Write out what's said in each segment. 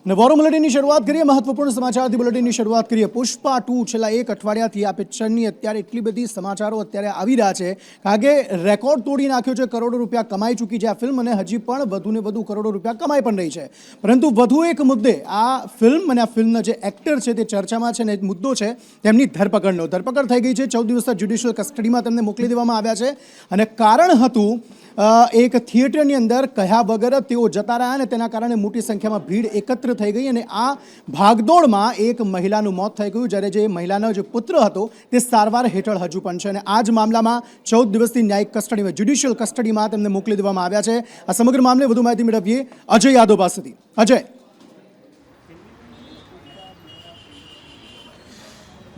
અને વોરો બુલેટિનની શરૂઆત કરીએ મહત્વપૂર્ણ સમાચારથી બુલેટિનની શરૂઆત કરીએ પુષ્પા 2 છેલ્લા એક અઠવાડિયાથી આ પિક્ચરની અત્યારે એટલી બધી સમાચારો અત્યારે આવી રહ્યા છે કારણ કે રેકોર્ડ તોડી નાખ્યો છે કરોડો રૂપિયા કમાઈ ચૂકી છે આ ફિલ્મ અને હજી પણ વધુને વધુ કરોડો રૂપિયા કમાઈ પણ રહી છે પરંતુ વધુ એક મુદ્દે આ ફિલ્મ અને આ ફિલ્મના જે એક્ટર છે તે ચર્ચામાં છે અને એક મુદ્દો છે તેમની ધરપકડ થઈ ગઈ છે 14 દિવસના જ્યુડિશિયલ કસ્ટડીમાં તેમને મોકલી દેવામાં આવ્યા છે અને કારણ હતું એક થિયેટરની અંદર કહ્યા વગર તેઓ જતા રહ્યા અને તેના કારણે મોટી સંખ્યામાં ભીડ એકત્ર થઈ ગઈ અને આ ભાગદોડમાં એક મહિલાનું મોત થઈ ગયું જ્યારે જે મહિલાનો જે પુત્ર હતો તે સારવાર હેઠળ હજુ પણ છે અને આ જ મામલામાં 14 દિવસની ન્યાયિક કસ્ટડીમાં જ્યુડિશિયલ કસ્ટડીમાં તેમને મોકલી દેવામાં આવ્યા છે આ સમગ્ર મામલે વધુ માહિતી મેળવીએ અજય યાદવ પાસેથી અજય।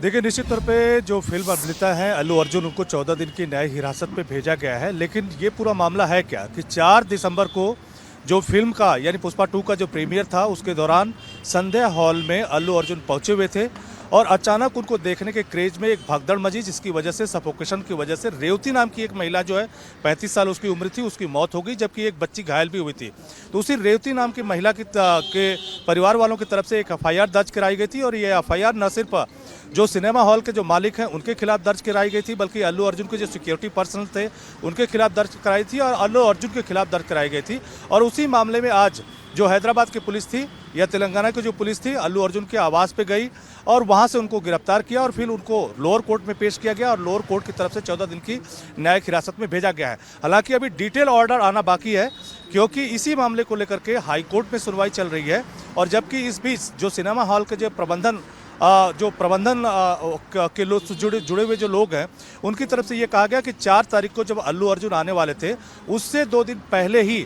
देखिए निश्चित तौर पे जो फिल्म अभिनेता हैं अल्लू अर्जुन उनको 14 दिन की न्यायिक हिरासत में भेजा गया है लेकिन ये पूरा मामला है क्या कि 4 दिसंबर को जो फिल्म का यानी पुष्पा 2 का जो प्रीमियर था उसके दौरान संध्या हॉल में अल्लू अर्जुन पहुंचे हुए थे और अचानक उनको देखने के क्रेज में एक भगदड़ मची जिसकी वजह से सफोकेशन की वजह से रेवती नाम की एक महिला जो है 35 साल उसकी उम्र थी उसकी मौत हो गई जबकि एक बच्ची घायल भी हुई थी। तो उसी रेवती नाम की महिला के परिवार वालों की तरफ से एक एफआईआर दर्ज कराई गई थी और ये एफआईआर न सिर्फ जो सिनेमा हॉल के जो मालिक हैं उनके खिलाफ दर्ज कराई गई थी बल्कि अल्लू अर्जुन के जो सिक्योरिटी पर्सन थे उनके खिलाफ दर्ज कराई थी और अल्लू अर्जुन के खिलाफ दर्ज कराई गई थी। और उसी मामले में आज जो हैदराबाद की पुलिस थी या तेलंगाना की जो पुलिस थी अल्लू अर्जुन के आवास पे गई और वहां से उनको गिरफ्तार किया और फिर उनको लोअर कोर्ट में पेश किया गया और लोअर कोर्ट की तरफ से 14 दिन की न्यायिक हिरासत में भेजा गया है। हालांकि अभी डिटेल ऑर्डर आना बाकी है क्योंकि इसी मामले को लेकर के हाई कोर्ट में सुनवाई चल रही है और जबकि इस बीच जो सिनेमा हॉल के जो प्रबंधन के लोग जुड़े हुए जो लोग हैं उनकी तरफ से ये कहा गया कि 4 तारीख को जब अल्लू अर्जुन आने वाले थे उससे 2 दिन पहले ही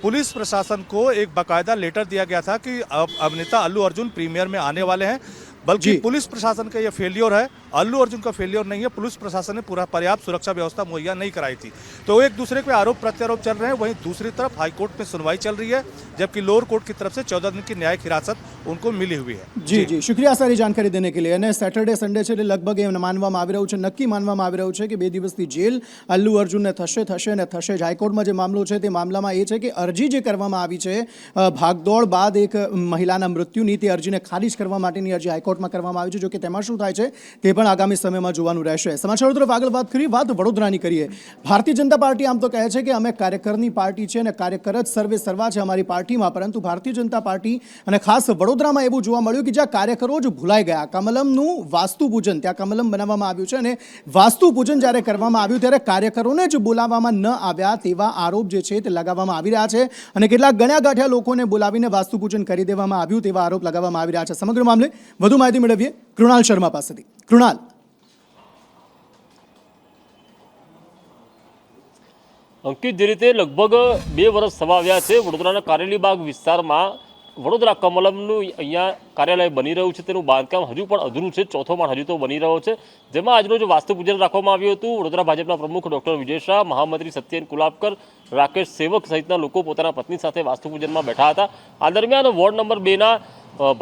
पुलिस प्रशासन को एक बाकायदा लेटर दिया गया था कि अभिनेता अल्लू अर्जुन प्रीमियर में आने वाले हैं बल्कि पुलिस प्रशासन का यह फेलियर है अल्लू अर्जुन का फेलियर नहीं है पुलिस प्रशासन ने पूरा पर्याप्त सुरक्षा व्यवस्था मुहैया नहीं कराई थी। तो एक दूसरे पे आरोप प्रत्यारोप चल रहे हैं वहीं दूसरी तरफ हाईकोर्ट में सुनवाई चल रही है जबकि लोअर कोर्ट की तरफ से 14 दिन की न्यायिक हिरासत उनको मिली हुई है। जी जी शुक्रिया सारी जानकारी देने के लिए અને સેટરડે સન્ડે છે એટલે લગભગ એમ માનવામાં આવી રહ્યું છે નક્કી માનવામાં આવી રહ્યું છે કે 2 દિવસની જેલ અલ્લુ અર્જુનને થશે અને થશે જ। હાઈકોર્ટમાં જે મામલો છે તે મામલામાં એ છે કે અરજી જે કરવામાં આવી છે ભાગદોડ બાદ એક મહિલાના મૃત્યુની તે અરજીને ખારીજ કરવા માટેની અરજી હાઈકોર્ટમાં કરવામાં આવી છે જો કે તેમાં શું થાય છે તે પણ આગામી સમયમાં જોવાનું રહેશે। સમાચારો તરફ આગળ વાત કરીએ વાત વડોદરાની કરીએ। ભારતીય જનતા પાર્ટી આમ તો કહે છે કે અમે કાર્યકરની પાર્ટી છે અને કાર્યકર જ સર્વે સર્વા છે અમારી પાર્ટીમાં પરંતુ ભારતીય જનતા પાર્ટી અને ખાસ વડોદરામાં એવું જોવા મળ્યું કે જ્યાં કાર્યકરો જ ભૂલાઈ ગયા કમલમનું વાસ્તુ પૂજન ત્યાં કમલમ બનાવવામાં આવ્યું છે અને વાસ્તુ પૂજન જ્યારે કરવામાં આવ્યું ત્યારે કાર્યકરોને જ બોલાવવામાં ન આવ્યા તેવા આરોપ જે છે તે લગાવવામાં આવી રહ્યા છે અને કેટલાક ગણ્યા ગાંઠ્યા લોકોને બોલાવીને વાસ્તુ પૂજન કરી દેવામાં આવ્યું તેવા આરોપ લગાવવામાં આવી રહ્યા છે। સમગ્ર મામલે વધુ માહિતી મેળવીએ કૃણાલ શર્મા પાસેથી। કૃણાલ અંકિત જે રીતે લગભગ 2 વર્ષ થવા આવ્યા છે વડોદરાના કારેલીબાગ વિસ્તારમાં વડોદરા કમલમનું અહીંયા કાર્યાલય બની રહ્યું છે તેનું બાંધકામ હજુ પણ અધૂરું છે ચોથો માળ હજુ તો બની રહ્યો છે જેમાં આજરોજ વાસ્તુ પૂજન રાખવામાં આવ્યું હતું। વડોદરા ભાજપના પ્રમુખ ડોક્ટર વિજય શાહ મહામંત્રી સત્યેન કુલાબકર રાકેશ સેવક સહિતના લોકો પોતાના પત્ની સાથે વાસ્તુ પૂજનમાં બેઠા હતા। આ દરમિયાન વોર્ડ નંબર 2ના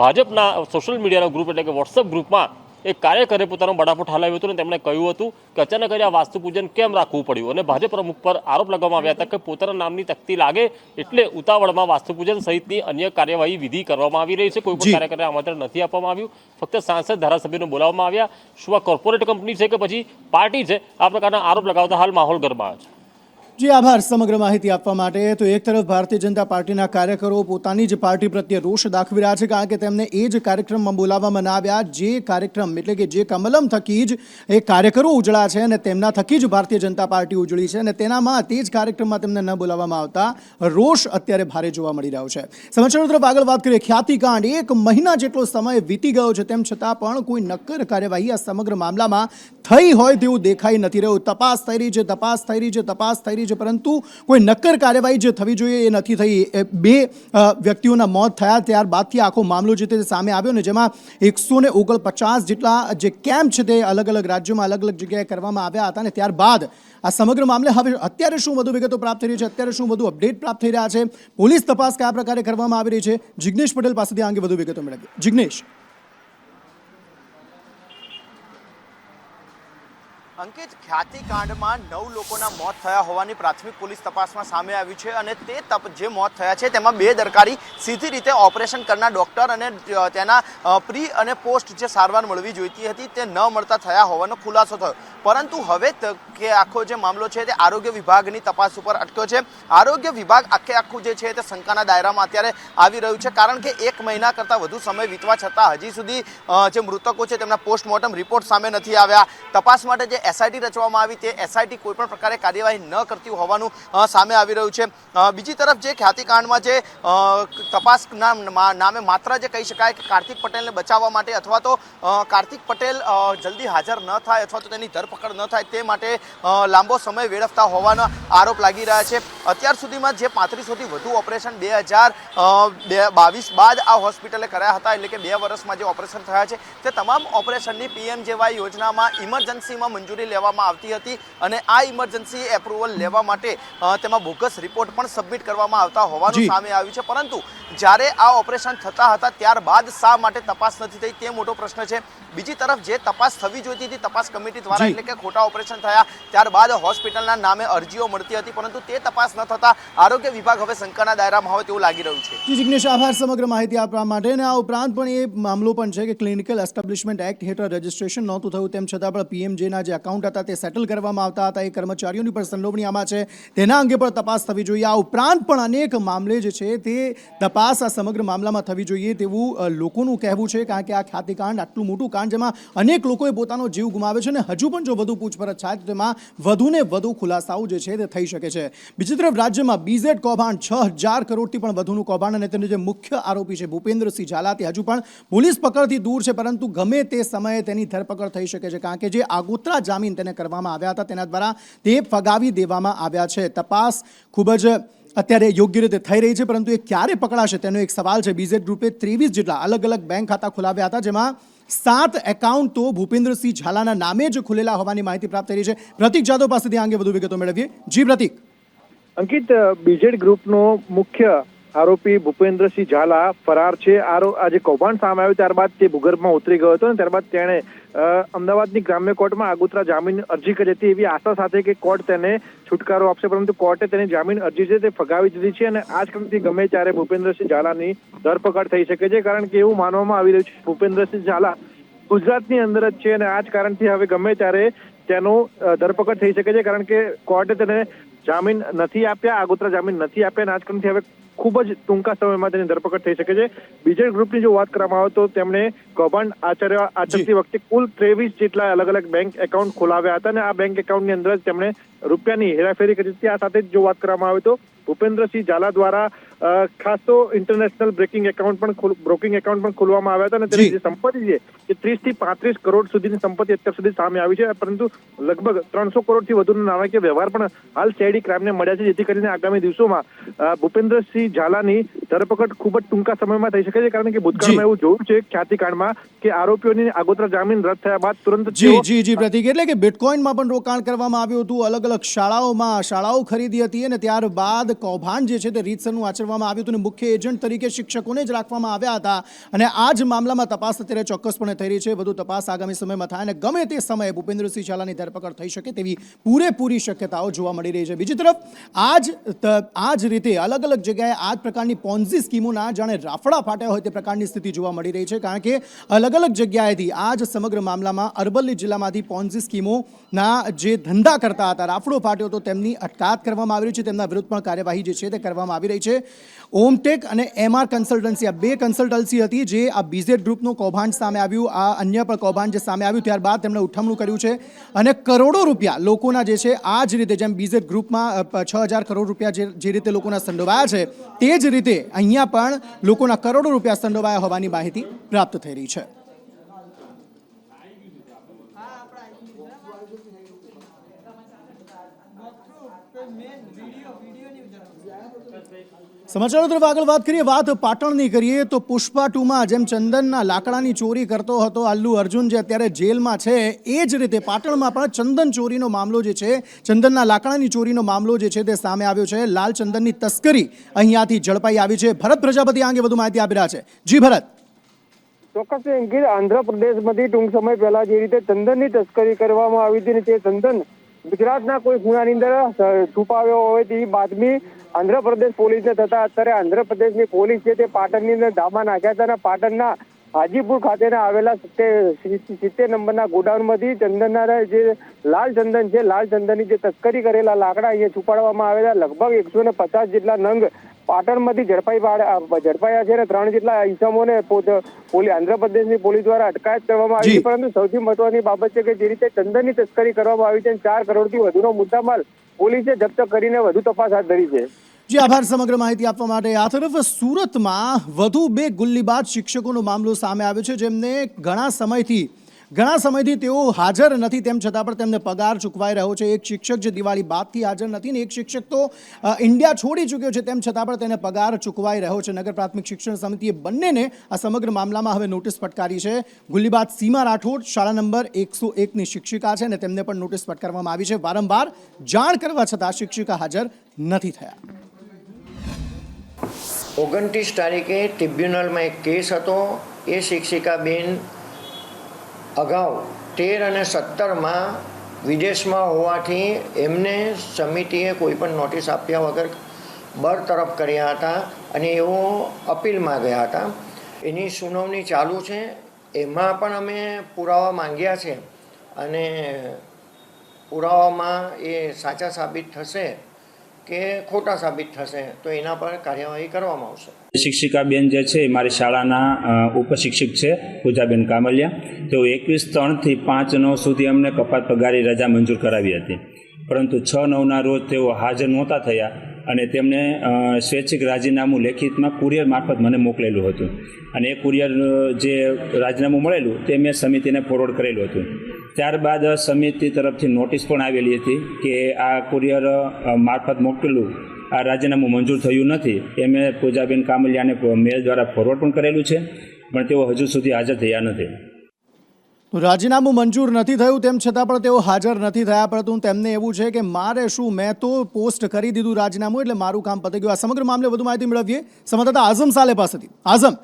ભાજપના સોશિયલ મીડિયાના ગ્રુપ એટલે કે વોટ્સઅપ ગ્રુપમાં એક કાર્યકરે પોતાનો બડાપો ઠાલવ્યો હતો અને તેમણે કહ્યું હતું કે અચાનક આ વાસ્તુ પૂજન કેમ રાખવું પડ્યું અને ભાજપ પ્રમુખ પર આરોપ લગાવવામાં આવ્યા હતા કે પોતાના નામની તકતી લાગે એટલે ઉતાવળમાં વાસ્તુ પૂજન સહિતની અન્ય કાર્યવાહી વિધિ કરવામાં આવી રહી છે। કોઈ પણ કાર્યકરને આમંત્રણ નથી આપવામાં આવ્યું ફક્ત સાંસદ ધારાસભ્યોને બોલાવવામાં આવ્યા। શું આ કોર્પોરેટ કંપની છે કે પછી પાર્ટી છે આ પ્રકારના આરોપ લગાવતા હાલ માહોલ ગરમાયો છે। જી આભાર સમગ્ર માહિતી આપવા માટે। તો એક તરફ ભારતીય જનતા પાર્ટીના કાર્યકરો પોતાની જ પાર્ટી પ્રત્યે રોષ દાખવી રહ્યા છે કારણ કે તેમને એ જ કાર્યક્રમમાં બોલાવવામાં ના આવ્યા જે કાર્યક્રમ એટલે કે જે કમલમ થકી જ એ કાર્યકરો ઉજળા છે અને તેમના થકી જ ભારતીય જનતા પાર્ટી ઉજળી છે અને તેનામાં તે જ કાર્યક્રમમાં તેમને ન બોલાવવામાં આવતા રોષ અત્યારે ભારે જોવા મળી રહ્યો છે। સમાચારો તરફ આગળ વાત કરીએ। ખ્યાતિકાંડ 1 મહિના જેટલો સમય વીતી ગયો છે તેમ છતાં પણ કોઈ નક્કર કાર્યવાહી આ સમગ્ર મામલામાં થઈ હોય તેવું દેખાઈ નથી રહ્યું। તપાસ થઈ રહી છે તપાસ થઈ રહી છે પરંતુ કોઈ નક્કર કાર્યવાહી જે થવી જોઈએ એ નથી થઈ। 2 વ્યક્તિઓના મોત થયા ત્યારબાદથી આખો મામલો જે તે સામે આવ્યો ને જેમાં 149 જેટલા જે કેમ્પ છે તે અલગ અલગ રાજ્યોમાં અલગ અલગ જગ્યાએ કરવામાં આવ્યા હતા અને ત્યારબાદ આ સમગ્ર મામલે હવે અત્યારે શું વધુ વિગતો પ્રાપ્ત થઈ રહી છે અત્યારે શું વધુ અપડેટ પ્રાપ્ત થઈ રહ્યા છે પોલીસ તપાસ કયા પ્રકારે કરવામાં આવી રહી છે જિગ્નેશ પટેલ પાસેથી આ અંગે વધુ વિગતો મેળવીએ। જિગ્નેશ। અંકિત, ખ્યાતિકાંડમાં 9 લોકોના મોત થયા હોવાની પ્રાથમિક પોલીસ તપાસમાં સામે આવ્યું છે અને તે જે મોત થયા છે તેમાં બેદરકારી સીધી રીતે ઓપરેશન કરનાર ડોક્ટર અને તેના પ્રી અને પોસ્ટ જે સારવાર મળવી જોઈતી હતી તે ન મળતા થયા હોવાનો ખુલાસો થયો. પરંતુ હવે કે આખો જે મામલો છે તે આરોગ્ય વિભાગની તપાસ ઉપર અટક્યો છે. આરોગ્ય વિભાગ આખું જે છે તે શંકાના દાયરામાં અત્યારે આવી રહ્યું છે, કારણ કે 1 મહિના કરતાં વધુ સમય વીતવા છતાં હજી સુધી જે મૃતકો છે તેમના પોસ્ટમોર્ટમ રિપોર્ટ સામે નથી આવ્યા. તપાસ માટે જે એસઆઈટી રચવામાં આવી તે એસઆઈટી કોઈ પણ પ્રકારે કાર્યવાહી ન કરતી હોવાનું સામે આવી રહ્યું છે. બીજી તરફ જે ખ્યાતિકાંડમાં જે તપાસના નામે માત્ર જે કહી શકાય કે કાર્તિક પટેલને બચાવવા માટે અથવા તો કાર્તિક પટેલ જલ્દી હાજર ન થાય અથવા તો તેની ધરપકડ ન થાય તે માટે લાંબો સમય વેડફતા હોવાના આરોપ લાગી રહ્યા છે. અત્યાર સુધીમાં જે 3500થી વધુ ઓપરેશન 2022 બાદ આ હોસ્પિટલે કર્યા હતા, એટલે કે 2 વર્ષમાં જે ઓપરેશન થયા છે તે તમામ ઓપરેશનની પીએમજેવાય યોજનામાં ઇમરજન્સીમાં મંજૂરી લેવામાં આવતી હતી અને આ ઇમરજન્સી એપ્રુવલ લેવા માટે તેમાં બોગસ રિપોર્ટ પણ સબમિટ કરવામાં આવતા હોવાનું સામે આવ્યું છે. પરંતુ જ્યારે આ ઓપરેશન થતા હતા ત્યારબાદ શા માટે તપાસ નથી થઈ તે મોટો પ્રશ્ન છે. બીજી તરફ જે તપાસ થવી જોઈતી હતી તપાસ કમિટી દ્વારા, એટલે કે ખોટા ઓપરેશન થયા ત્યારબાદ હોસ્પિટલના નામે અરજીઓ મળતી હતી, પરંતુ તે તપાસ ન થતા આરોગ્ય વિભાગ હવે શંકાના દાયરામાં હોય તેવું લાગી રહ્યું છે. જી જિગ્નેશ, આભાર સમગ્ર માહિતી આપવા માટે. અને આ ઉપરાંત પણ એ મામલો પણ છે કે ક્લિનિકલ એસ્ટાબ્લિશમેન્ટ એક્ટ હેઠળ રજીસ્ટ્રેશન નહોતું થયું તેમ છતાં પણ પીએમજેના જે એકાઉન્ટ હતા તે સેટલ કરવામાં આવતા હતા. એ કર્મચારીઓની પણ સંડોવણી આમાં છે, તેના અંગે પણ તપાસ થવી જોઈએ. આ ઉપરાંત પણ અનેક મામલે જે છે તે તપાસ આ સમગ્ર મામલામાં થવી જોઈએ તેવું લોકોનું કહેવું છે, કારણ કે આ ખ્યાતિકાંડ આટલું મોટું કાંડ જેમાં અનેક લોકોએ પોતાનો જીવ ગુમાવ્યો છે અને હજુ પણ જો વધુ પૂછપરછ થાય તો તેમાં વધુને વધુ ખુલાસાઓ જે છે તે થઈ શકે છે. બીજી તરફ રાજ્યમાં બીઝેડ કૌભાંડ 6000 કરોડથી પણ વધુનું કૌભાંડ અને તેનો જે મુખ્ય આરોપી છે ભૂપેન્દ્રસિંહ ઝાલા તે હજુ પણ પોલીસ પકડથી દૂર છે, પરંતુ ગમે તે સમયે તેની ધરપકડ થઈ શકે છે, કારણ કે જે આગોતરા જામીન તેને કરવામાં આવ્યા હતા તેના દ્વારા તે ફગાવી દેવામાં આવ્યા છે. તપાસ ખૂબ જ અત્યારે યોગ્ય રીતે થઈ રહી છે, પરંતુ એ ક્યારે પકડાશે તેનો એક સવાલ છે. બીઝેડ ગ્રુપે 23 જેટલા અલગ અલગ બેંક ખાતા ખોલાવ્યા હતા, જેમાં 7 એકાઉન્ટ તો ભૂપેન્દ્રસિંહ ઝાલાના નામે જ ખુલેલા હોવાની માહિતી પ્રાપ્ત થઈ રહી છે. પ્રતિક જાદવ પાસેથી આ અંગે વધુ વિગતો મેળવીએ. જી પ્રતિક. અંકિત, બીજેડ ગ્રુપનો મુખ્ય આરોપી ભૂપેન્દ્રસિંહ ઝાલા ફરાર છે. આજે કૌભાંડ સામે આવ્યું ત્યારબાદ તે ભૂગર્ભમાં ઉતરી ગયો હતો અને ત્યારબાદ તેણે અમદાવાદની ગ્રામ્ય કોર્ટમાં આગોતરા જામીન અરજી કરી હતી, એવી આશા સાથે કે કોર્ટ તેને છુટકારો આપશે, પરંતુ કોર્ટે તેની જામીન અરજી છે તે ફગાવી દીધી છે અને આ જ ક્રમથી ગમે ત્યારે ભૂપેન્દ્રસિંહ ઝાલાની ધરપકડ થઈ શકે છે, કારણ કે એવું માનવામાં આવી રહ્યું છે ભૂપેન્દ્રસિંહ ઝાલા ગુજરાતની અંદર જ છે અને આ જ કારણથી હવે ગમે ત્યારે તેનો ધરપકડ થઈ શકે છે, કારણ કે કોર્ટે તેને જામીન નથી આપ્યા, આગોતરા જામીન નથી આપ્યા અને આ જ કારણથી હવે ખૂબ જ ટૂંકા સમયમાં તેની ધરપકડ થઈ શકે છે. બીજેડ ગ્રુપની જો વાત કરવામાં આવે તો તેમણે કૌભાંડ આચરતી વખતે કુલ 23 જેટલા અલગ અલગ બેંક એકાઉન્ટ ખોલાવ્યા હતા અને આ બેંક એકાઉન્ટની અંદર જ તેમણે રૂપિયાની હેરાફેરી કરી હતી. આ સાથે જ જો વાત કરવામાં આવે તો ભૂપેન્દ્રસિંહ ઝાલા દ્વારા ખાસ તો ઇન્ટરનેશનલ બ્રોકિંગ એકાઉન્ટ પણ ખોલવામાં આવ્યા હતા અને તેની જે સંપત્તિ છે તે 30 થી 35 કરોડ સુધીની સંપત્તિ અત્યાર સુધી સામે આવી છે, પરંતુ લગભગ 300 કરોડથી વધુના નાણાકીય વ્યવહાર પણ હાલ સીઆઈડી ક્રાઇમને મળ્યા છે, જેથી કરીને આગામી દિવસોમાં ભૂપેન્દ્રસિંહ ઝાલાની ધરપકડ ખૂબ જ ટૂંકા સમયમાં થઈ શકે છે, કારણ કે ભૂતકાળમાં એવું જોયું છે ખ્યાતિકાંડમાં કે આરોપીઓની આગોતરા જામીન રદ થયા બાદ તુરંત જી પ્રતિક, એટલે કે બિટકોઇનમાં પણ રોકાણ કરવામાં આવ્યું હતું, અલગ અલગ શાળાઓ ખરીદી હતી અને ત્યારબાદ કૌભાંડ જે છે તે રીતસરનું આચરવામાં આવ્યું હતું અને મુખ્ય એજન્ટ તરીકે શિક્ષકોને જ રાખવામાં આવ્યા હતા અને આ જ મામલામાં તપાસ અત્યારે ચોક્કસપણે થઈ રહી છે. વધુ તપાસ આગામી સમયમાં થાય અને ગમે તે સમયે ભૂપેન્દ્રસિંહ ઝાલાની ધરપકડ થઈ શકે તેવી પૂરેપૂરી શક્યતાઓ જોવા મળી રહી છે. બીજી તરફ આ જ રીતે અલગ અલગ જગ્યાએ આ જ પ્રકારની પોન્ઝી સ્કીમોના જાણે રાફડા ફાટ્યા હોય તે પ્રકારની સ્થિતિ જોવા મળી રહી છે, કારણ કે અલગ અલગ જગ્યાએથી આ જ સમગ્ર મામલામાં અરવલ્લી જિલ્લામાંથી પોન્ઝી સ્કીમોના જે ધંધા કરતા હતા રાફડો ફાટ્યો તો તેમની અટકાયત કરવામાં આવી રહી છે, તેમના વિરુદ્ધ પણ કાર્યવાહી જે છે તે કરવામાં આવી રહી છે. ઓમટેક અને એમઆર કન્સલ્ટન્સી આ 2 કન્સલ્ટન્સી હતી જે આ બીઝેડ ગ્રુપનું કૌભાંડ સામે આવ્યું, આ અન્ય પણ કૌભાંડ જે સામે આવ્યું ત્યારબાદ તેમણે ઉઠમણું કર્યું છે અને કરોડો રૂપિયા લોકોના જે છે આ જ રીતે જેમ બીઝેડ ગ્રુપમાં 6000 કરોડ રૂપિયા જે રીતે લોકોના સંડોવાયા છે તે જ રીતે અહીંયા પણ લોકોના કરોડો રૂપિયા સંડોવાયા હોવાની માહિતી પ્રાપ્ત થઈ રહી છે. સમાચારો તરફ આગળ વાત કરીએ, વાત પાટણની કરીએ તો પુષ્પા 2માં જેમ ચંદનના લાકડાની ચોરી કરતો હતો અલ્લુ અર્જુન જે અત્યારે જેલમાં છે, એ જ રીતે પાટણમાં પણ ચંદન ચોરીનો મામલો જે છે, ચંદનના લાકડાની ચોરીનો મામલો જે છે તે સામે આવ્યો છે. લાલ ચંદનની તસ્કરી અહીંયાથી ઝડપાઈ આવી છે. ભરત પ્રજાપતિ આ અંગે વધુ માહિતી આપી રહ્યા છે. જી ભરત. ચોક્કસ અંકિત, આંધ્રપ્રદેશમાંથી ટૂંક સમય પહેલા જે રીતે ચંદનની તસ્કરી કરવામાં આવી હતી ને તે ચંદન ગુજરાતના કોઈ ખૂણાની અંદર છુપાવ્યો હોય તેવી બાતમી આંધ્રપ્રદેશ પોલીસને થતા અત્યારે આંધ્રપ્રદેશની પોલીસ છે તે પાટણની અંદર ધામા નાખ્યા હતા અને પાટણના હાજીપુર ખાતેના આવેલા 70 નંબરના ગોડાઉનમાંથી ચંદનના જે લાલ ચંદન છે, લાલ ચંદનની જે તસ્કરી કરેલા લાકડા અહીંયા છુપાડવામાં આવેલા લગભગ 150 જેટલા નંગ પાટણમાંથી ઝડપાયા છે અને 3 જેટલા ઈસમોને આંધ્રપ્રદેશની પોલીસ દ્વારા અટકાયત કરવામાં આવી છે. પરંતુ સૌથી મહત્વની બાબત છે કે જે રીતે ચંદનની તસ્કરી કરવામાં આવી છે 4 કરોડથી વધુનો મુદ્દામાલ પોલીસે જપ્ત કરીને વધુ તપાસ હાથ ધરી છે. જી આભાર સમગ્ર માહિતી આપવા માટે. આ તરફ સુરતમાં વધુ 2 ગુલ્લીબાજ શિક્ષકોનો મામલો સામે આવ્યો છે જેમને ઘણા સમયથી તેઓ હાજર નથી, તેમ છતાં પણ તેમને પગાર ચૂકવાઈ રહ્યો છે. એક શિક્ષક જે દિવાળી બાદથી હાજર નથી ને એક શિક્ષક તો ઇન્ડિયા છોડી ચૂક્યો છે, તેમ છતાં પણ તેને પગાર ચૂકવાઈ રહ્યો છે. નગર પ્રાથમિક શિક્ષણ સમિતિએ બંનેને આ સમગ્ર મામલામાં હવે નોટિસ ફટકારી છે. ગુલ્લીબાજ સીમા રાઠોડ શાળા નંબર 101ની શિક્ષિકા છે અને તેમને પણ નોટિસ ફટકારવામાં આવી છે. વારંવાર જાણ કરવા છતાં શિક્ષિકા હાજર નથી થયા. 29 તારીખે ટ્રિબ્યુનલમાં એક કેસ હતો. એ શિક્ષિકા બેન અગાઉ 13 અને 17માં વિદેશમાં હોવાથી એમને સમિતિએ કોઈ પણ નોટિસ આપ્યા વગર બરતરફ કર્યા હતા અને એઓ અપીલમાં ગયા હતા. એની સુનાવણી ચાલુ છે. એમાં પણ અમે પુરાવા માંગ્યા છે અને પુરાવામાં એ સાચા સાબિત થશે કે ખોટા સાબિત થશે તો એના પર કાર્યવાહી કરવામાં આવશે. શિક્ષિકા બેન જે છે મારી શાળાના ઉપશિક્ષક છે પૂજાબેન કામલિયા. તેઓ 21/3 થી 5/9 સુધી અમને કપાત પગારી રજા મંજૂર કરાવી હતી, પરંતુ 6/9ના રોજ તેઓ હાજર નહોતા થયા અને તેમણે સ્વૈચ્છિક રાજીનામું લેખિતમાં કુરિયર મારફત મને મોકલેલું હતું અને એ કુરિયર જે રાજીનામું મળેલું તે મેં સમિતિને ફોરવર્ડ કરેલું હતું. ત્યારબાદ સમિતિ તરફથી નોટિસ પણ આવેલી હતી કે આ કુરિયર મારફત મોકલેલું આ રાજીનામું મંજૂર થયું નથી. એ મેં પૂજાબેન કામલિયાને મેલ દ્વારા ફોરવર્ડ પણ કરેલું છે, પણ તેઓ હજુ સુધી હાજર થયા નથી. રાજીનામું મંજૂર નથી થયું તેમ છતાં પણ તેઓ હાજર નથી થયા, પરંતુ તેમને એવું છે કે મારે શું, મેં તો પોસ્ટ કરી દીધું રાજીનામું એટલે મારું કામ પતી ગયું. આ સમગ્ર મામલે વધુ માહિતી મેળવીએ સંવાદદાતા આઝમ સાલે પાસેથી. આઝમ,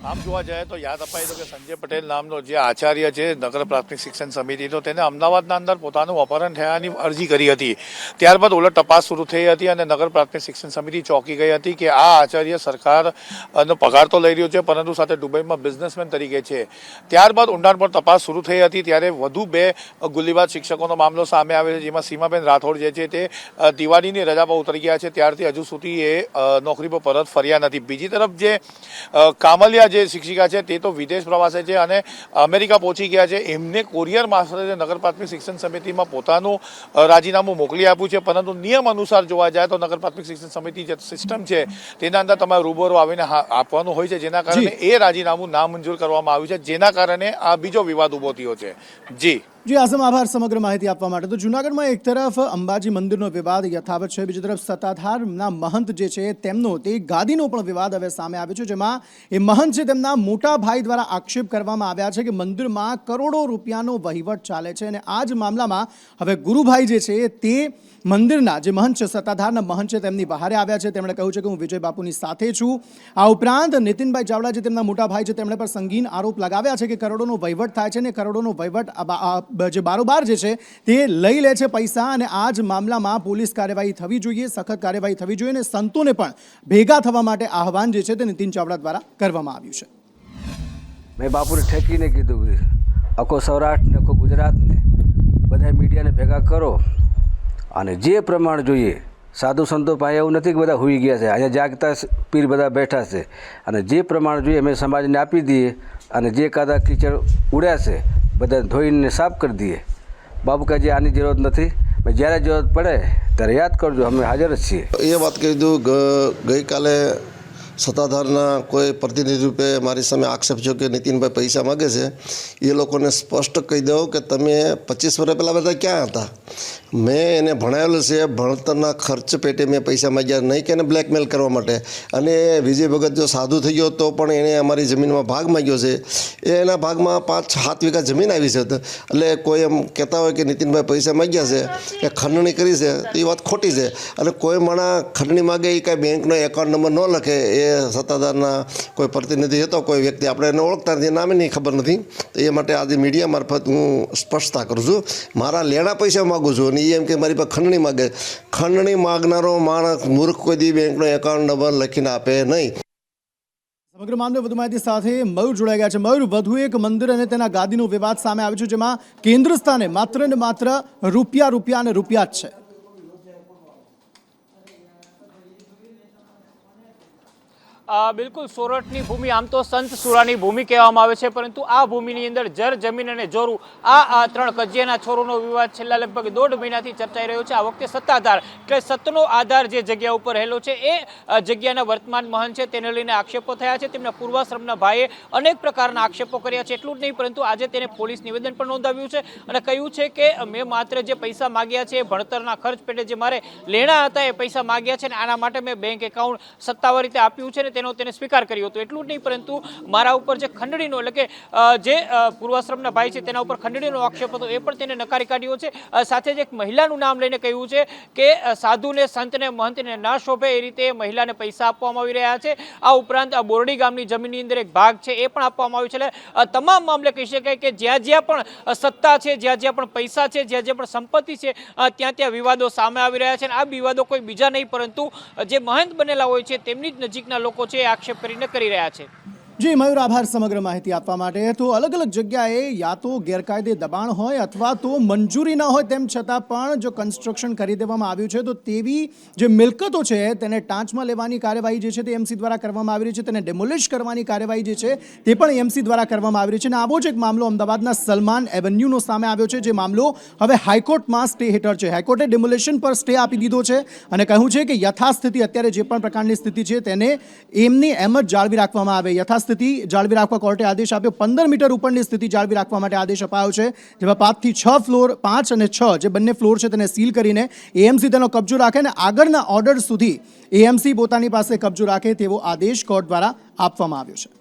આમ જોવા જાય તો યાદ અપાય તો કે સંજય પટેલ નામનો જે આચાર્ય છે નગર પ્રાથમિક શિક્ષણ સમિતિનો, તેને અમદાવાદના અંદર પોતાનું અપહરણ થયાની અરજી કરી હતી. ત્યારબાદ ઉલટ તપાસ શરૂ થઈ હતી અને નગર પ્રાથમિક શિક્ષણ સમિતિ ચોંકી ગઈ હતી કે આ આચાર્ય સરકારનો પગાર તો લઈ રહ્યો છે પરંતુ સાથે દુબઈમાં બિઝનેસમેન તરીકે છે. ત્યારબાદ ઊંડાણ પર તપાસ શરૂ થઈ હતી ત્યારે વધુ 2 ગુલ્લીબાજ શિક્ષકોનો મામલો સામે આવ્યો છે, જેમાં સીમાબેન રાઠોડ જે છે તે દિવાળીની રજા પર ઉતરી ગયા છે. ત્યારથી હજુ સુધી એ નોકરી પર પરત ફર્યા નથી. બીજી તરફ જે કામલિયા જે શિક્ષિકા છે તે તો વિદેશ પ્રવાસે છે અને અમેરિકા પહોંચી ગયા છે. એમને કોરિયર મારફતે નગર પ્રાથમિક શિક્ષણ સમિતિમાં પોતાનું રાજીનામું મોકલી આપ્યું છે, પરંતુ નિયમ અનુસાર જોવા જાય તો નગર પ્રાથમિક શિક્ષણ સમિતિ જે સિસ્ટમ છે તેના અંદર તમારે રૂબરૂ આવીને આપવાનું હોય છે, જેના કારણે એ રાજીનામું નામંજૂર કરવામાં આવ્યું છે, જેના કારણે આ બીજો વિવાદ ઊભો થયો છે. જી આઝમ, આભાર સમગ્ર માહિતી આપવા માટે. તો જૂનાગઢમાં એક તરફ અંબાજી મંદિરનો વિવાદ યથાવત છે, બીજી તરફ સત્તાધારના મહંત જે છે તેમનો તે ગાદીનો પણ વિવાદ હવે સામે આવ્યો છે, જેમાં એ મહંત છે તેમના મોટા ભાઈ દ્વારા આક્ષેપ કરવામાં આવ્યા છે કે મંદિરમાં કરોડો રૂપિયાનો વહીવટ ચાલે છે અને આ જ મામલામાં હવે ગુરુભાઈ જે છે તે મંદિરના જે મહંત છે, સત્તાધારના મહંત છે, તેમની બહારે આવ્યા છે. તેમણે કહ્યું છે કે હું વિજય બાપુની સાથે છું. આ ઉપરાંત નીતિનભાઈ ચાવડા જે તેમના મોટા ભાઈ છે તેમણે પણ સંગીન આરોપ લગાવ્યા છે કે કરોડોનો વહીવટ થાય છે અને કરોડોનો વહીવટ જે બારોબાર જે છે તે લઈ લે છે પૈસા અને આ જ મામલામાં પોલીસ કાર્યવાહી થવી જોઈએ, સખત કાર્યવાહી થવી જોઈએ અને સંતોને પણ ભેગા થવા માટે આહવાન જે છે તે નીતિન ચાવડા દ્વારા કરવામાં આવ્યું છે. મેં બાપુને ઠેકીને કીધું કે આખો સૌરાષ્ટ્ર ને આખો ગુજરાતને બધા મીડિયાને ભેગા કરો અને જે પ્રમાણ જોઈએ. સાધુ સંતો પાસે એવું નથી કે બધા હોઈ ગયા છે, અહીંયા જાગતા પીર બધા બેઠા છે અને જે પ્રમાણ જોઈએ અમે સમાજને આપી દઈએ અને જે કાદા કીચડ ઉડ્યા છે બધા ધોઈને સાફ કરી દઈએ. બાપુ કહે આની જરૂરત નથી, જ્યારે જરૂરત પડે ત્યારે યાદ કરજો, અમે હાજર જ છીએ. એ વાત કહી દઉં, ગઈકાલે સત્તાધારના કોઈ પ્રતિનિધિ રૂપે મારી સામે આક્ષેપ છે કે નીતિનભાઈ પૈસા માગે છે, એ લોકોને સ્પષ્ટ કહી દઉં કે તમે 25 વર્ષ પહેલાં બધા ક્યાં હતા? મેં એને ભણાવેલું છે, ભણતરના ખર્ચ પેટે મેં પૈસા માગ્યા, નહીં કે એને બ્લેકમેલ કરવા માટે. અને વિજય ભગત જો સાધુ થઈ ગયો તો પણ એણે અમારી જમીનમાં ભાગ માગ્યો છે. એના ભાગમાં 5-7 વીઘા જમીન આવી છે. એટલે કોઈ એમ કહેતા હોય કે નીતિનભાઈ પૈસા માગ્યા છે કે ખંડણી કરી છે, તો એ વાત ખોટી છે. અને કોઈ માણસ ખંડણી માગે એ કાંઈ બેંકનો એકાઉન્ટ નંબર ન લખે. એ સત્તાધારના કોઈ પ્રતિનિધિ હતો, કોઈ વ્યક્તિ, આપણે એને ઓળખતા નથી, નામે નહીં ખબર નથી. તો એ માટે આજે મીડિયા મારફત હું સ્પષ્ટતા કરું છું. મારા લેણા પૈસા માગું છું અને એ એમ કે મારી પાસે ખંડણી માગે. ખંડણી માગનારો માણસ મૂર્ખ કોઈ દી બેંકનો એકાઉન્ટ નંબર લખીને આપે નહીં. સમગ્ર મામલે વધુ માહિતી સાથે મયુર જોડાઈ ગયા છે. મયુર, વધુ એક મંદિર અને તેના ગાદીનો વિવાદ સામે આવ્યો છે, જેમાં કેન્દ્ર સ્થાને માત્ર ને માત્ર રૂપિયા અને રૂપિયા જ છે. બિલકુલ, સોરઠની ભૂમિ આમ તો સંત સુરાની ભૂમિ કહેવામાં આવે છે, પરંતુ આ ભૂમિની અંદર જર જમીન અને જોરું, આ 3 કજિયાના છોરોનો વિવાદ છેલ્લા લગભગ 1.5 મહિનાથી ચર્ચાઈ રહ્યો છે. આ વખતે સત્તાધાર એટલે સત્તાનો આધાર જે જગ્યા ઉપર રહેલો છે એ જગ્યાના વર્તમાન મહંત છે, તેને લઈને આક્ષેપો થયા છે. તેમના પૂર્વાશ્રમના ભાઈએ અનેક પ્રકારના આક્ષેપો કર્યા છે. એટલું જ નહીં, પરંતુ આજે તેને પોલીસ નિવેદન પણ નોંધાવ્યું છે અને કહ્યું છે કે મેં માત્ર જે પૈસા માગ્યા છે, ભણતરના ખર્ચ પેટે જે મારે લેણા હતા એ પૈસા માગ્યા છે, અને આના માટે મેં બેંક એકાઉન્ટ સત્તાવાર રીતે આપ્યું છે, તેને સ્વીકાર કર્યો હતો. એટલું જ નહીં, પરંતુ મારા ઉપર જે ખંડણીનો એટલે કે જે પૂર્વાશ્રમના ભાઈ છે તેના ઉપર ખંડણીનો આક્ષેપ હતો એ પણ તેને નકારી કાઢ્યો છે. સાથે જ એક મહિલાનું નામ લઈને કહ્યું છે કે સાધુને, સંતને, મહંતને ના શોભે એ રીતે મહિલાને પૈસા આપવામાં આવી રહ્યા છે. આ ઉપરાંત બોરડી ગામની જમીનની અંદર એક ભાગ છે એ પણ આપવામાં આવ્યો છે. એટલે તમામ મામલે કહી શકાય કે જ્યાં જ્યાં પણ સત્તા છે, જ્યાં જ્યાં પણ પૈસા છે, જ્યાં જ્યાં પણ સંપત્તિ છે, ત્યાં ત્યાં વિવાદો સામે આવી રહ્યા છે. અને આ વિવાદો કોઈ બીજા નહીં પરંતુ જે મહંત બનેલા હોય છે તેમની જ નજીકના લોકો છે આક્ષેપ કરીને કરી રહ્યા છે. જી મયુર, આભાર સમગ્ર માહિતી આપવા માટે. તો અલગ અલગ જગ્યાએ યા તો ગેરકાયદે દબાણ હોય અથવા તો મંજૂરી ન હોય, તેમ છતાં પણ જો કન્સ્ટ્રક્શન કરી દેવામાં આવ્યું છે તો તેવી જે મિલકતો છે તેને ટાંચમાં લેવાની કાર્યવાહી જે છે તે એમસી દ્વારા કરવામાં આવી રહી છે, તેને ડેમોલિશ કરવાની કાર્યવાહી જે છે તે પણ એમસી દ્વારા કરવામાં આવી રહી છે. અને આવો જ એક મામલો અમદાવાદના સલમાન એવન્યુનો સામે આવ્યો છે, જે મામલો હવે હાઈકોર્ટમાં સ્ટે હેઠળ છે. હાઈકોર્ટે ડેમોલિશન પર સ્ટે આપી દીધો છે અને કહ્યું છે કે યથાસ્થિતિ, અત્યારે જે પણ પ્રકારની સ્થિતિ છે તેને એમની એમ જ જાળવી રાખવામાં આવે. સ્થિતિ જાળવી રાખવા કોર્ટે આદેશ આપ્યો. 15 મીટર ઉપરની સ્થિતિ જાળવી રાખવા માટે આદેશ અપાયો છે, જેમાં 5 થી 6 ફ્લોર, 5 અને 6 જે બંને ફ્લોર છે તેને સીલ કરીને એએમસી તેનો કબજો રાખે અને આગળના ઓર્ડર સુધી એએમસી પોતાની પાસે કબજો રાખે તેવો આદેશ કોર્ટ દ્વારા આપવામાં આવ્યો છે.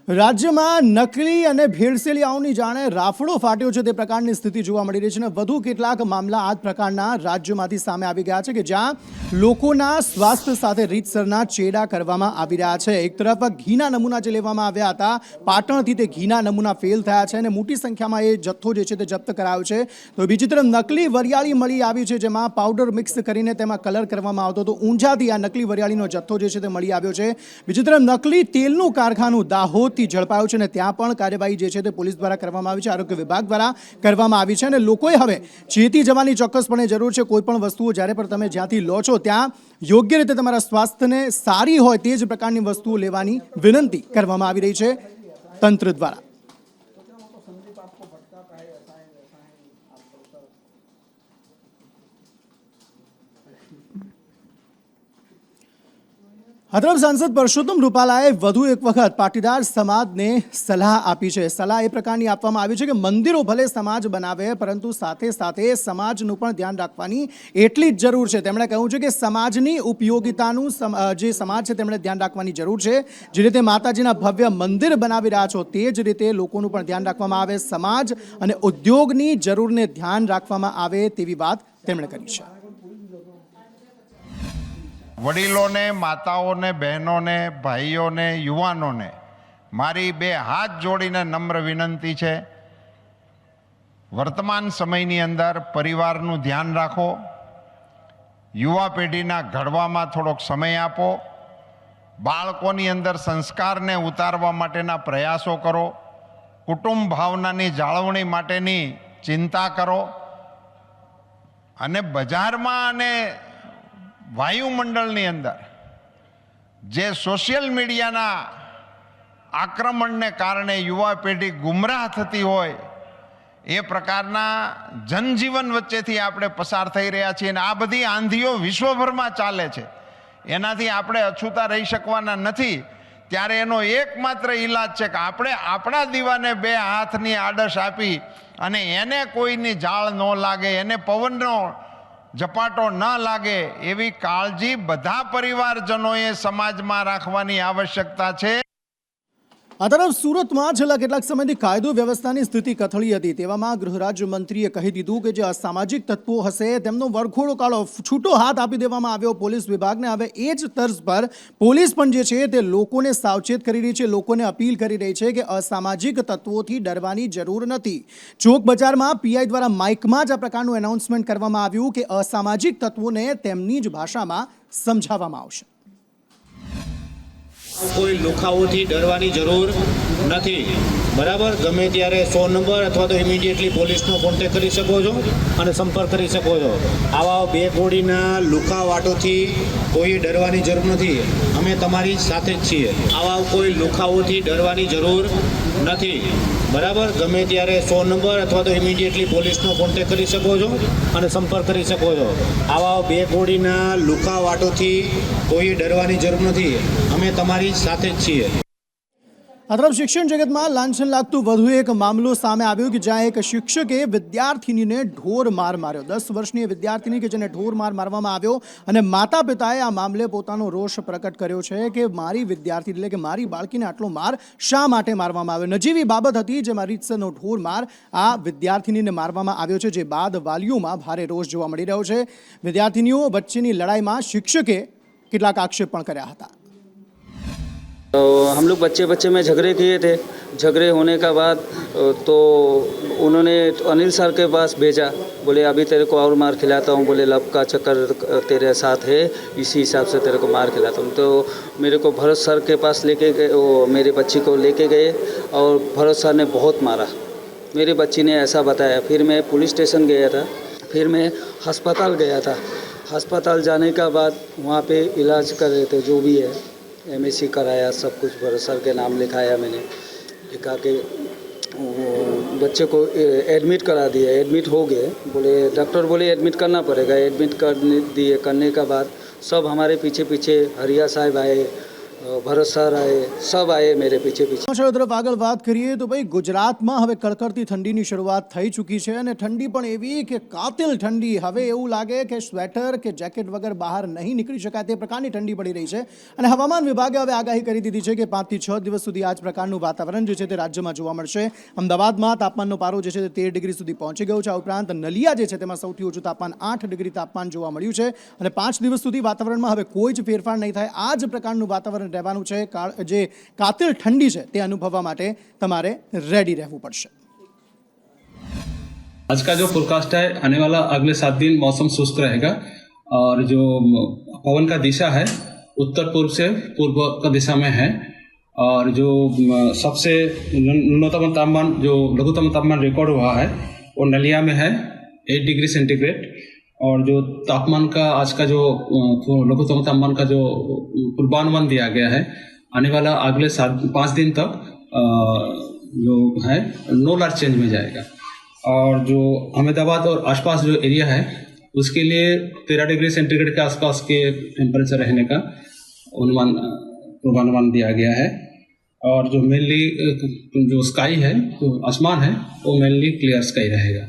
રાજ્યમાં નકલી અને ભેળસેળિયાઓની જાણે રાફડો ફાટ્યો છે તે પ્રકારની સ્થિતિ જોવા મળી રહી છે. અને વધુ કેટલાક મામલા આ પ્રકારના રાજ્યોમાંથી સામે આવી ગયા છે કે જ્યાં લોકોના સ્વાસ્થ્ય સાથે રીતસરના ચેડા કરવામાં આવી રહ્યા છે. એક તરફ ઘીના નમૂના જે લેવામાં આવ્યા હતા પાટણથી, તે ઘીના નમૂના ફેલ થયા છે અને મોટી સંખ્યામાં એ જથ્થો જે છે તે જપ્ત કરાયો છે. તો બીજી તરફ નકલી વરિયાળી મળી આવી છે, જેમાં પાવડર મિક્સ કરીને તેમાં કલર કરવામાં આવતો હતો. ઊંઝાથી આ નકલી વરિયાળીનો જથ્થો જે છે તે મળી આવ્યો છે. બીજી તરફ નકલી તેલનું કારખાનું દાહોદ ઝડપાયું છે અને ત્યાં પણ કાર્યવાહી જે છે તે પોલીસ દ્વારા કરવામાં આવી છે, આરોગ્ય વિભાગ દ્વારા કરવામાં આવી છે. અને લોકોએ હવે ચેતી જવાની ચોક્કસપણે જરૂર છે. કોઈ પણ વસ્તુઓ જ્યારે પણ તમે જ્યાંથી લો છો ત્યાં યોગ્ય રીતે તમારા સ્વાસ્થ્યને સારી હોય તે જ પ્રકારની વસ્તુઓ લેવાની વિનંતી કરવામાં આવી રહી છે તંત્ર દ્વારા. આ તરફ સાંસદ પરસોત્તમ રૂપાલાએ વધુ એક વખત પાટીદાર સમાજને સલાહ આપી છે. સલાહ એ પ્રકારની આપવામાં આવી છે કે મંદિરો ભલે સમાજ બનાવે, પરંતુ સાથે સાથે સમાજનું પણ ધ્યાન રાખવાની એટલી જ જરૂર છે. તેમણે કહ્યું છે કે સમાજની ઉપયોગિતાનું જે સમાજ છે તેમણે ધ્યાન રાખવાની જરૂર છે. જે રીતે માતાજીના ભવ્ય મંદિર બનાવી રહ્યા છો તે જ રીતે લોકોનું પણ ધ્યાન રાખવામાં આવે, સમાજ અને ઉદ્યોગની જરૂરને ધ્યાન રાખવામાં આવે તેવી વાત તેમણે કરી છે. વડીલોને, માતાઓને, બહેનોને, ભાઈઓને, યુવાનોને મારી 2 હાથ જોડીને નમ્ર વિનંતી છે. વર્તમાન સમયની અંદર પરિવારનું ધ્યાન રાખો, યુવા પેઢીના ઘડવામાં થોડોક સમય આપો, બાળકોની અંદર સંસ્કારને ઉતારવા માટેના પ્રયાસો કરો, કુટુંબ ભાવનાની જાળવણી માટેની ચિંતા કરો અને બજારમાં અને વાયુમંડળની અંદર જે સોશિયલ મીડિયાના આક્રમણને કારણે યુવા પેઢી ગુમરાહ થતી હોય એ પ્રકારના જનજીવન વચ્ચેથી આપણે પસાર થઈ રહ્યા છીએ અને આ બધી આંધીઓ વિશ્વભરમાં ચાલે છે. એનાથી આપણે અછૂતા રહી શકવાના નથી. ત્યારે એનો એકમાત્ર ઈલાજ છે કે આપણે આપણા દીવાને બે હાથની આડશ આપી અને એને કોઈની જાળ ન લાગે, એને પવનનો ઝપાટો ન લાગે એવી કાળજી બધા પરિવારજનોએ સમાજમાં રાખવાની આવશ્યકતા છે. આ તરફ સુરતમાં છેલ્લા કેટલાક સમયથી કાયદો વ્યવસ્થાની સ્થિતિ કથળી હતી. તેવામાં ગૃહ રાજ્યમંત્રીએ કહી દીધું કે જે અસામાજિક તત્વો હશે તેમનો વરઘોડો કાઢો, છૂટો હાથ આપી દેવામાં આવ્યો પોલીસ વિભાગને. હવે એ જ તર્જ પર પોલીસ પણ જે છે તે લોકોને સાવચેત કરી રહી છે, લોકોને અપીલ કરી રહી છે કે અસામાજિક તત્વોથી ડરવાની જરૂર નથી. ચોક બજારમાં પીઆઈ દ્વારા માઇકમાં જ આ પ્રકારનું એનાઉન્સમેન્ટ કરવામાં આવ્યું કે અસામાજિક તત્વોને તેમની જ ભાષામાં સમજાવવામાં આવશે. કોઈ લુખાઓથી ડરવાની જરૂર નથી, બરાબર. ગમે ત્યારે 100 નંબર અથવા તો ઇમિડિયેટલી પોલીસનો કોન્ટેક્ટ કરી શકો છો અને સંપર્ક કરી શકો છો. આવા બે કોડીના લુખાવાટોથી કોઈ ડરવાની જરૂર નથી, અમે તમારી સાથે જ છીએ. આવા કોઈ લુખાઓથી ડરવાની જરૂર નથી, બરાબર. ગમે ત્યારે 100 નંબર અથવા તો ઇમિડિયેટલી પોલીસનો કોન્ટેક્ટ કરી શકો છો અને સંપર્ક કરી શકો છો. આવા બે કોડીના લુખાવાટોથી કોઈ ડરવાની જરૂર નથી, અમે તમારી સાથે જ છીએ. આ તરફ શિક્ષણ જગતમાં લાંછન લાગતું વધુ એક મામલો સામે આવ્યો કે જ્યાં એક શિક્ષકે વિદ્યાર્થીનીને ઢોર માર માર્યો. 10 વર્ષની વિદ્યાર્થીની કે જેને ઢોર માર મારવામાં આવ્યો અને માતા પિતાએ આ મામલે પોતાનો રોષ પ્રકટ કર્યો છે કે મારી વિદ્યાર્થી એટલે કે મારી બાળકીને આટલો માર શા માટે મારવામાં આવ્યો. નજીવી બાબત હતી જેમાં રીતસરનો ઢોર માર આ વિદ્યાર્થીનીને મારવામાં આવ્યો છે, જે બાદ વાલીઓમાં ભારે રોષ જોવા મળી રહ્યો છે. વિદ્યાર્થીનીઓ વચ્ચેની લડાઈમાં શિક્ષકે કેટલાક આક્ષેપ પણ કર્યા હતા. तो हम लोग बच्चे में झगड़े किए थे. झगड़े होने का बाद तो उन्होंने अनिल सर के पास भेजा, बोले अभी तेरे को और मार खिलाता हूँ, बोले लब का चक्कर तेरे साथ है, इसी हिसाब से तेरे को मार खिलाता हूँ. तो मेरे को भरत सर के पास लेके गए, वो मेरी बच्ची को लेके गए और भरत सर ने बहुत मारा. मेरी बच्ची ने ऐसा बताया. फिर मैं पुलिस स्टेशन गया था, फिर मैं अस्पताल गया था. अस्पताल जाने का बाद वहाँ पे इलाज कर रहे थे, जो भी है MSc कराया, सब कुछ भरत सर के नाम लिखाया मैंने. लिखा के बच्चे को एडमिट करा दिया. एडमिट हो गए, बोले डॉक्टर बोले एडमिट करना पड़ेगा. एडमिट करने का बाद सब हमारे पीछे हरिया साहब आए, ભરત સર આયે, સબ આયે મેરે પીછે પીછે. ચાલો તરફ આગળ વાત કરીએ તો ભાઈ ગુજરાતમાં હવે કડકડતી ઠંડીની શરૂઆત થઈ ચૂકી છે અને ઠંડી પણ એવી કે કાતિલ ઠંડી. હવે એવું લાગે કે સ્વેટર કે જેકેટ વગર બહાર નહીં નીકળી શકાય તે પ્રકારની ઠંડી પડી રહી છે અને હવામાન વિભાગે હવે આગાહી કરી દીધી છે કે 5 થી 6 દિવસ સુધી આ જ પ્રકારનું વાતાવરણ જે છે તે રાજ્યમાં જોવા મળશે. અમદાવાદમાં તાપમાનનો પારો જે છે તે 13 ડિગ્રી સુધી પહોંચી ગયો છે. આ ઉપરાંત નલિયા જે છે તેમાં સૌથી ઓછું તાપમાન 8 ડિગ્રી તાપમાન જોવા મળ્યું છે અને 5 દિવસ સુધી વાતાવરણમાં હવે કોઈ જ ફેરફાર નહીં થાય. આ જ પ્રકારનું વાતાવરણ રહેવાનું છે. જે કાતિલ ઠંડી છે તે અનુભવવા માટે તમારે રેડી રહેવું પડશે. आज का जो फोरकास्ट है, आने वाला अगले 7 दिन मौसम शुष्क रहेगा और जो पवन का दिशा है उत्तर पूर्व से पूर्व का दिशा में है और जो सबसे न्यूनतम तापमान जो लघुत्तम तापमान रिकॉर्ड हुआ है वो नलिया में है 8 डिग्री सेंटीग्रेड और जो तापमान का आज का जो लघुत्तम तापमान का जो पूर्वानुमान दिया गया है आने वाला अगले 5 दिन तक जो है नो लार्ज चेंज में जाएगा. और जो अहमदाबाद और आसपास जो एरिया है उसके लिए 13 डिग्री सेंटीग्रेड के आसपास के टेम्परेचर रहने का पूर्वानुमान दिया गया है. और जो मेनली जो स्काई है, जो आसमान है, वो मेनली क्लियर स्काई रहेगा.